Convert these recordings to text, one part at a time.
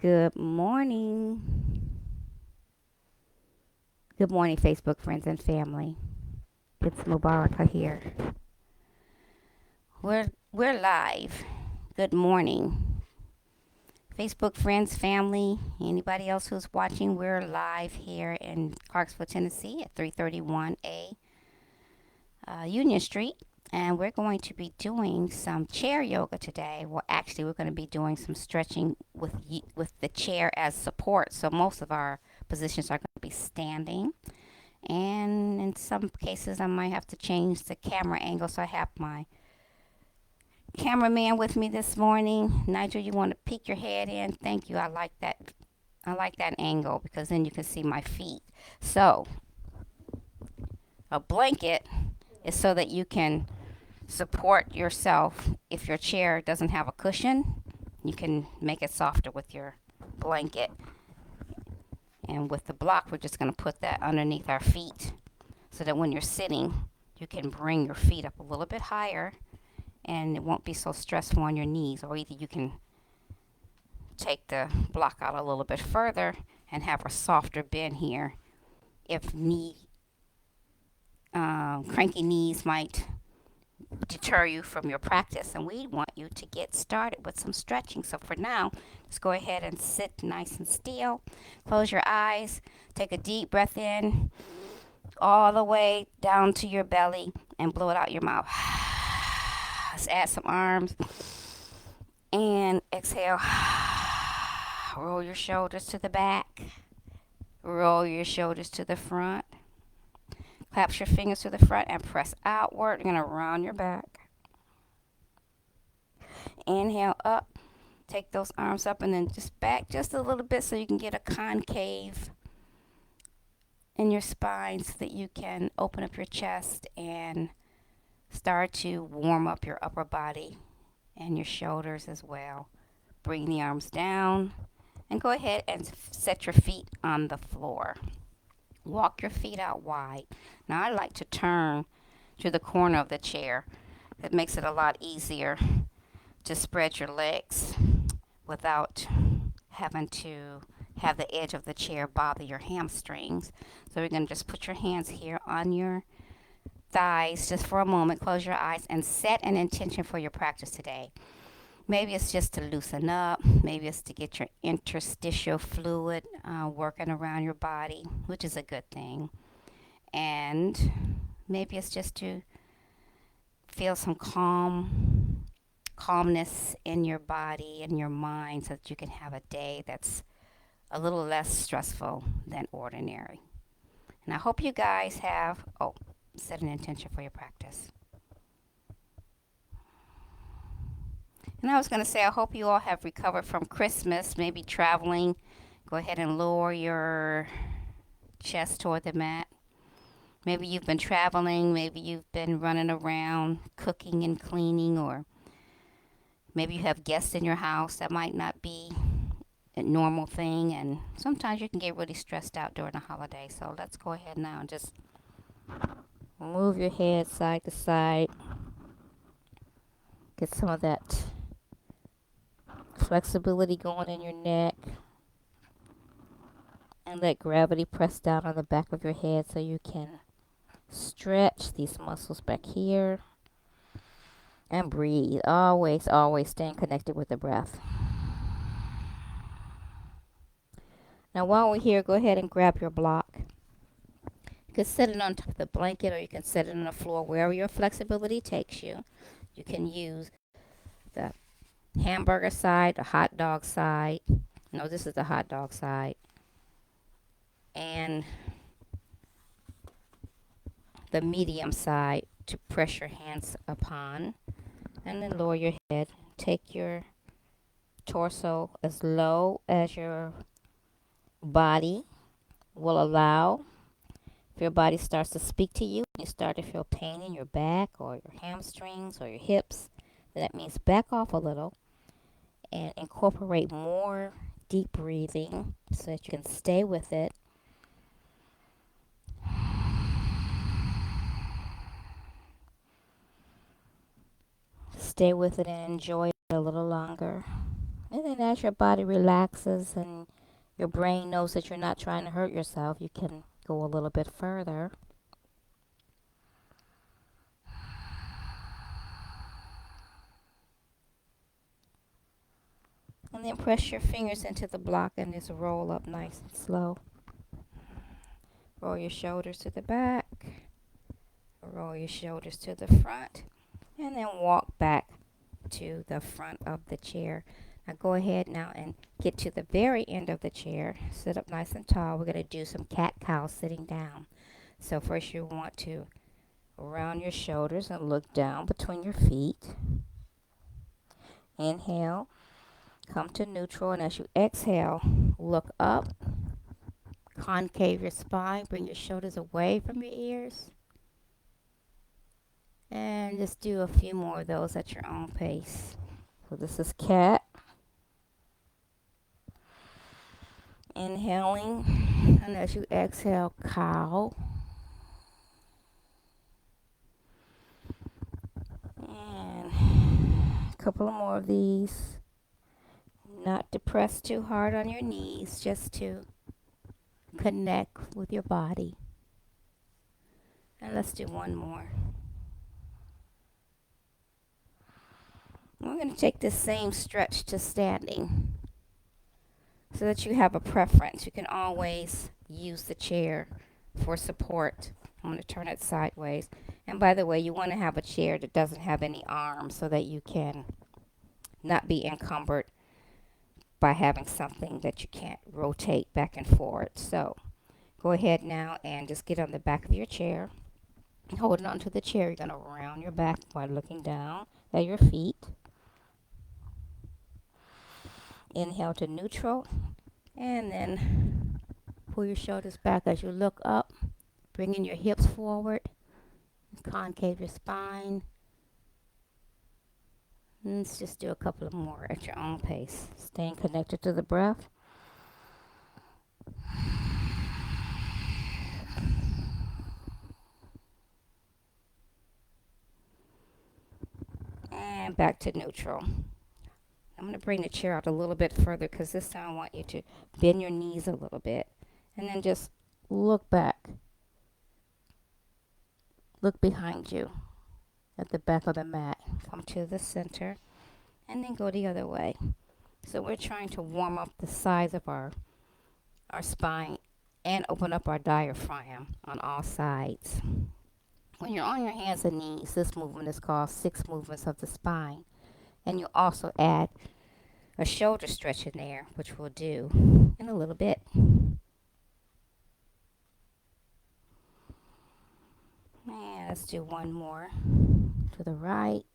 Good morning. Good morning, Facebook friends and family. It's Mubaraka here. We're live. Good morning, Facebook friends, family, anybody else who's watching. We're live here in Clarksville, Tennessee, at 331A Union Street, and we're going to be doing some chair yoga today. Well, actually, we're going to be doing some stretching with the chair as support. So most of our positions are going to be standing. And in some cases, I might have to change the camera angle. So I have my cameraman with me this morning. Nigel, you want to peek your head in? Thank you. I like that. I like that angle because then you can see my feet. So a blanket is so that you can support yourself. If your chair doesn't have a cushion, you can make it softer with your blanket. And with the block, we're just going to put that underneath our feet so that when you're sitting, you can bring your feet up a little bit higher and it won't be so stressful on your knees. Or either you can take the block out a little bit further and have a softer bend here if cranky knees might deter you from your practice. And we want you to get started with some stretching. So for now, just go ahead and sit nice and still. Close your eyes. Take a deep breath in all the way down to your belly and blow it out your mouth. Let's add some arms and exhale. Roll your shoulders to the back. Roll your shoulders to the front. Clasp your fingers to the front and press outward. You're going to round your back. Inhale up. Take those arms up and then just back just a little bit so you can get a concave in your spine so that you can open up your chest and start to warm up your upper body and your shoulders as well. Bring the arms down and go ahead and set your feet on the floor. Walk your feet out wide. Now I like to turn to the corner of the chair. That makes it a lot easier to spread your legs without having to have the edge of the chair bother your hamstrings. So we're going to just put your hands here on your thighs just for a moment. Close your eyes and set an intention for your practice today. Maybe it's just to loosen up. Maybe it's to get your interstitial fluid working around your body, which is a good thing. And maybe it's just to feel some calmness in your body and your mind so that you can have a day that's a little less stressful than ordinary. And I hope you guys have, set an intention for your practice. And I was going to say, I hope you all have recovered from Christmas, maybe traveling. Go ahead and lower your chest toward the mat. Maybe you've been traveling, maybe you've been running around cooking and cleaning, or maybe you have guests in your house. That might not be a normal thing, and sometimes you can get really stressed out during the holiday. So let's go ahead now and just move your head side to side. Get some of that flexibility going in your neck. And let gravity press down on the back of your head so you can stretch these muscles back here. And breathe. Always, always staying connected with the breath. Now while we're here, go ahead and grab your block. You can set it on top of the blanket or you can set it on the floor wherever your flexibility takes you. You can use the hamburger side, the hot dog side. No, this is the hot dog side. And the medium side to press your hands upon. And then lower your head. Take your torso as low as your body will allow. If your body starts to speak to you, you start to feel pain in your back or your hamstrings or your hips, that means back off a little and incorporate more deep breathing so that you can stay with it. Stay with it and enjoy it a little longer. And then as your body relaxes and your brain knows that you're not trying to hurt yourself, you can go a little bit further. And then press your fingers into the block and just roll up nice and slow. Roll your shoulders to the back. Roll your shoulders to the front. And then walk back to the front of the chair. Now go ahead now and get to the very end of the chair. Sit up nice and tall. We're going to do some cat-cow sitting down. So first you want to round your shoulders and look down between your feet. Inhale. Come to neutral, and as you exhale, look up, concave your spine, bring your shoulders away from your ears, and just do a few more of those at your own pace. So this is cat. Inhaling, and as you exhale, cow. And a couple of more of these. Not to press too hard on your knees, just to connect with your body. And let's do one more. We're going to take this same stretch to standing so that you have a preference. You can always use the chair for support. I'm going to turn it sideways. And by the way, you want to have a chair that doesn't have any arms so that you can not be encumbered by having something that you can't rotate back and forth. So go ahead now and just get on the back of your chair. Holding on to the chair, you're going to round your back by looking down at your feet. Inhale to neutral, and then pull your shoulders back as you look up, bringing your hips forward, concave your spine. And let's just do a couple of more at your own pace, staying connected to the breath. And back to neutral. I'm going to bring the chair out a little bit further because this time I want you to bend your knees a little bit. And then just look back. Look behind you at the back of the mat. Come to the center and then go the other way. So we're trying to warm up the sides of our spine and open up our diaphragm on all sides. When you're on your hands and knees, this movement is called 6 movements of the spine. And you'll also add a shoulder stretch in there, which we'll do in a little bit. And let's do one more to the right.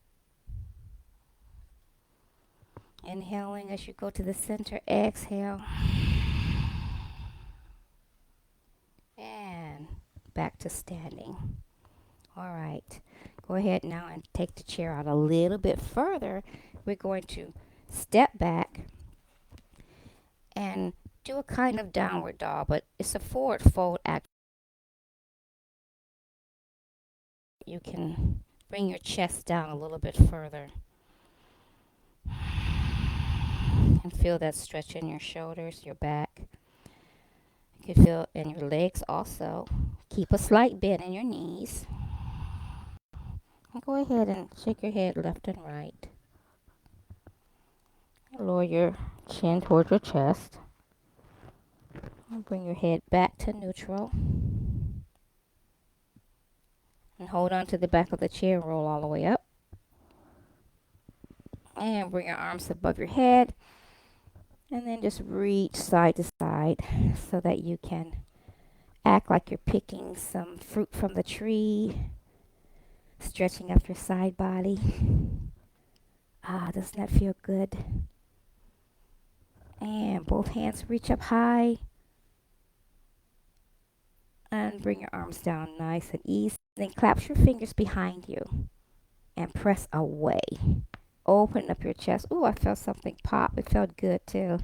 Inhaling as you go to the center, exhale. And back to standing. All right. Go ahead now and take the chair out a little bit further. We're going to step back and do a kind of downward dog, but it's a forward fold act. You can bring your chest down a little bit further and feel that stretch in your shoulders, your back. You can feel in your legs also. Keep a slight bend in your knees. And go ahead and shake your head left and right. Lower your chin towards your chest. And bring your head back to neutral. And hold on to the back of the chair and roll all the way up. And bring your arms above your head. And then just reach side to side so that you can act like you're picking some fruit from the tree. Stretching up your side body. Doesn't that feel good? And both hands reach up high. And bring your arms down nice and easy. Then clasp your fingers behind you and press away. Open up your chest. Ooh, I felt something pop. It felt good too.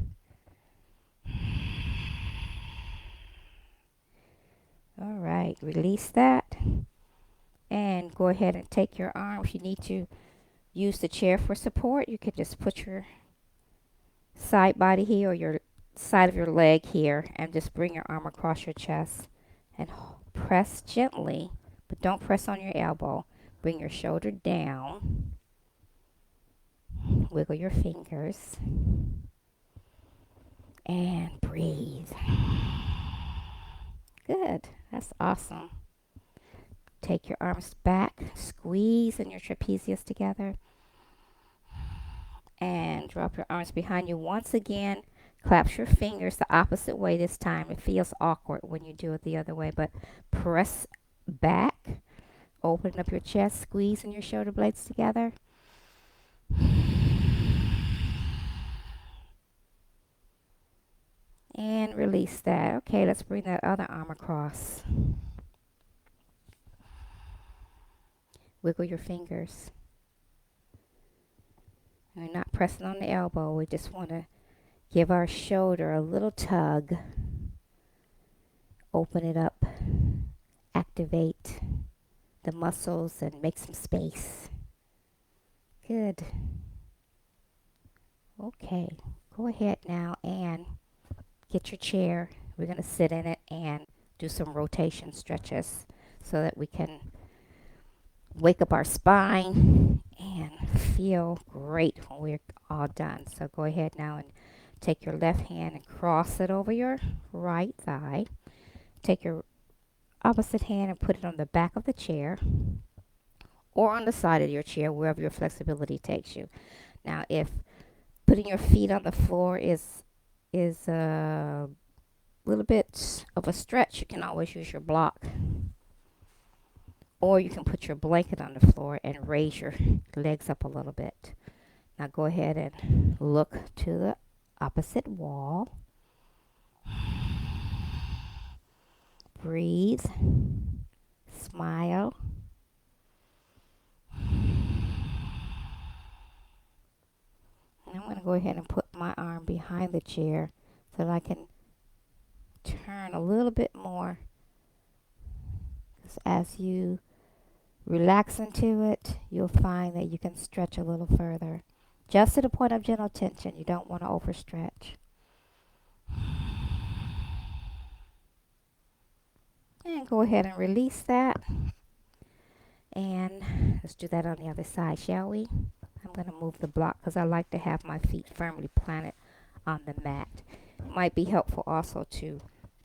All right, release that. And go ahead and take your arms. You need to use the chair for support. You can just put your side body here or your side of your leg here, and just bring your arm across your chest and press gently, but don't press on your elbow. Bring your shoulder down. Wiggle your fingers and breathe. Good. That's awesome. Take your arms back, squeeze in your trapezius together, and drop your arms behind you. Once again, clasp your fingers the opposite way this time. It feels awkward when you do it the other way, but press back, open up your chest, squeezing your shoulder blades together. And release that. Okay, let's bring that other arm across. Wiggle your fingers. We're not pressing on the elbow. We just want to give our shoulder a little tug. Open it up. Activate the muscles and make some space. Good. Okay, go ahead now and get your chair. We're going to sit in it and do some rotation stretches so that we can wake up our spine and feel great when we're all done. So go ahead now and take your left hand and cross it over your right thigh. Take your opposite hand and put it on the back of the chair or on the side of your chair, wherever your flexibility takes you. Now, if putting your feet on the floor is a little bit of a stretch, you can always use your block. Or you can put your blanket on the floor and raise your legs up a little bit. Now go ahead and look to the opposite wall. Breathe. Smile. And I'm going to go ahead and put my arm behind the chair so that I can turn a little bit more. As you relax into it, you'll find that you can stretch a little further. Just to the point of gentle tension. You don't want to overstretch. And go ahead and release that. And let's do that on the other side, shall we? I'm going to move the block because I like to have my feet firmly planted on the mat. It might be helpful also to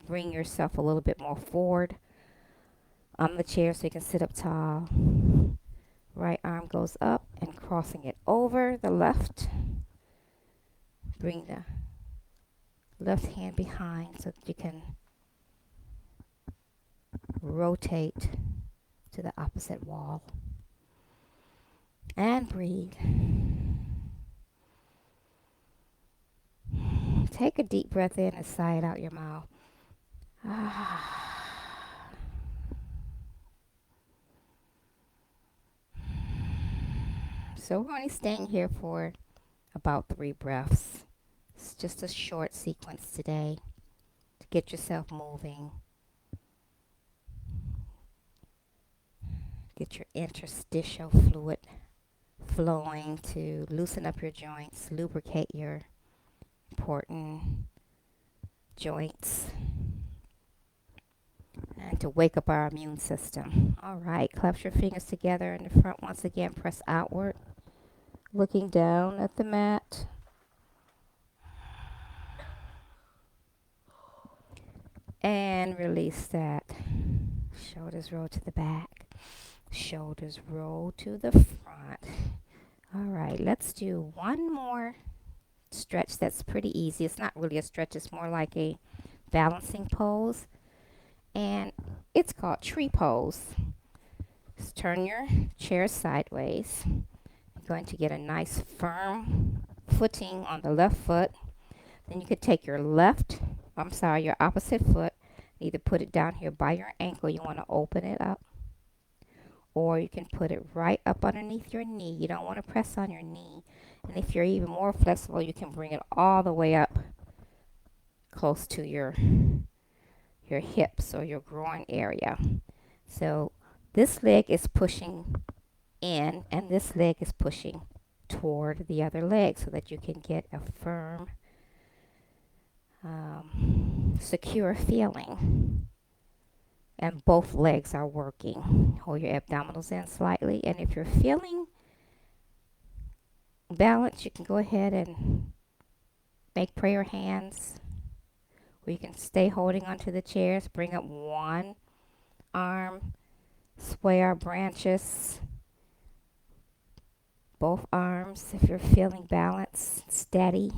bring yourself a little bit more forward on the chair so you can sit up tall. Right arm goes up and crossing it over the left. Bring the left hand behind so that you can rotate to the opposite wall. And breathe. Take a deep breath in and sigh it out your mouth. So we're only staying here for about 3 breaths. It's just a short sequence today to get yourself moving. Get your interstitial fluid flowing to loosen up your joints, lubricate your important joints, and to wake up our immune system. All right, clasp your fingers together in the front once again. Press outward, looking down at the mat. And release that. Shoulders roll to the back. Shoulders roll to the front. All right, let's do one more stretch that's pretty easy. It's not really a stretch. It's more like a balancing pose. And it's called tree pose. Just turn your chair sideways. You're going to get a nice firm footing on the left foot. Then you could take your your opposite foot, either put it down here by your ankle. You want to open it up. Or you can put it right up underneath your knee. You don't want to press on your knee. And if you're even more flexible, you can bring it all the way up close to your hips or your groin area. So this leg is pushing in and this leg is pushing toward the other leg so that you can get a firm secure feeling. And both legs are working. Hold your abdominals in slightly. And if you're feeling balanced, you can go ahead and make prayer hands. Or you can stay holding onto the chairs. Bring up one arm. Sway our branches. Both arms if you're feeling balanced, steady.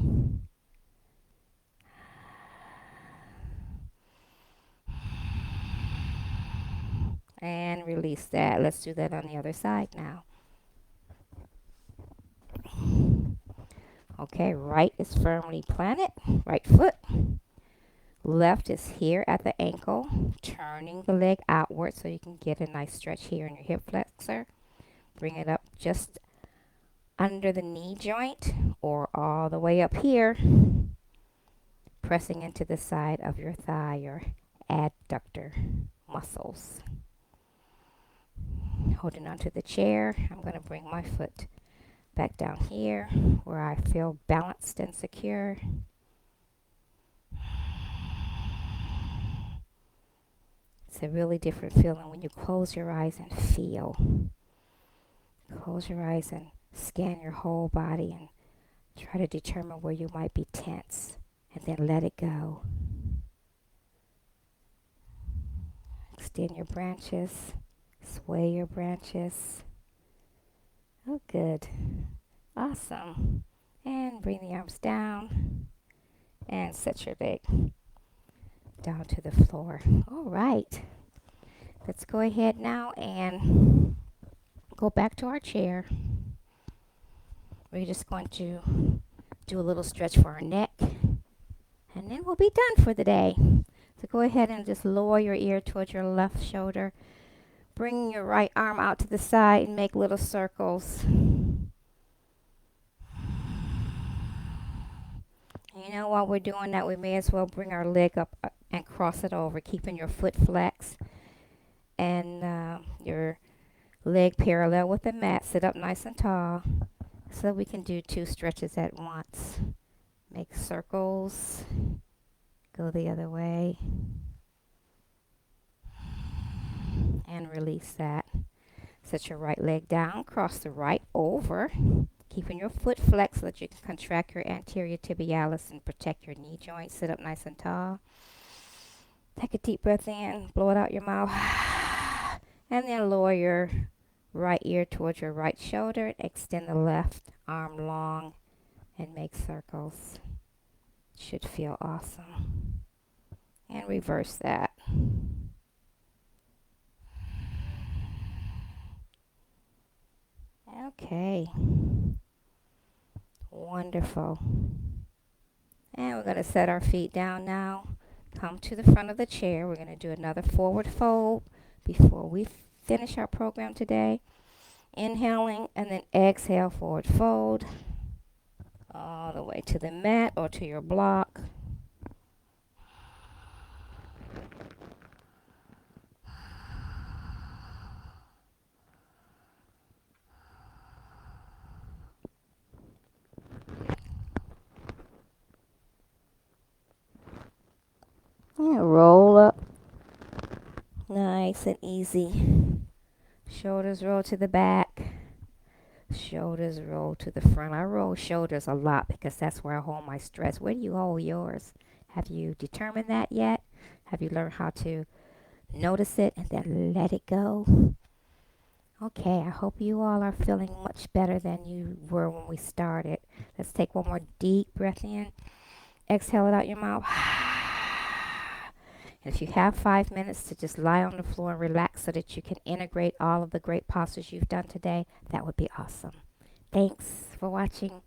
And release that. Let's do that on the other side now. Okay, right is firmly planted, right foot. Left is here at the ankle, turning the leg outward so you can get a nice stretch here in your hip flexor. Bring it up just under the knee joint or all the way up here, pressing into the side of your thigh, your adductor muscles. Holding onto the chair, I'm going to bring my foot back down here where I feel balanced and secure. It's a really different feeling when you close your eyes and feel. Close your eyes and scan your whole body and try to determine where you might be tense, and then let it go. Extend your branches, sway your branches. Oh, good. Awesome. And bring the arms down and set your leg down to the floor. All right. Let's go ahead now and go back to our chair. We're just going to do a little stretch for our neck, and then we'll be done for the day. So go ahead and just lower your ear towards your left shoulder. Bring your right arm out to the side and make little circles. You know, while we're doing that, we may as well bring our leg up and cross it over, keeping your foot flexed and your leg parallel with the mat. Sit up nice and tall so we can do 2 stretches at once. Make circles. Go the other way. And release that. Set your right leg down. Cross the right over. Keeping your foot flexed so that you can contract your anterior tibialis and protect your knee joint. Sit up nice and tall. Take a deep breath in. Blow it out your mouth. And then lower your right ear towards your right shoulder. Extend the left arm long and make circles. Should feel awesome. And reverse that. Okay. Wonderful. And we're going to set our feet down now. Come to the front of the chair. We're going to do another forward fold before we finish our program today. Inhaling and then exhale, forward fold. All the way to the mat or to your block. And roll up. Nice and easy. Shoulders roll to the back. Shoulders roll to the front. I roll shoulders a lot because that's where I hold my stress. Where do you hold yours? Have you determined that yet? Have you learned how to notice it and then let it go? Okay, I hope you all are feeling much better than you were when we started. Let's take one more deep breath in. Exhale it out your mouth. And if you have 5 minutes to just lie on the floor and relax so that you can integrate all of the great postures you've done today, that would be awesome. Thanks for watching.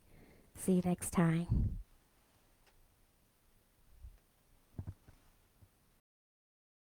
See you next time.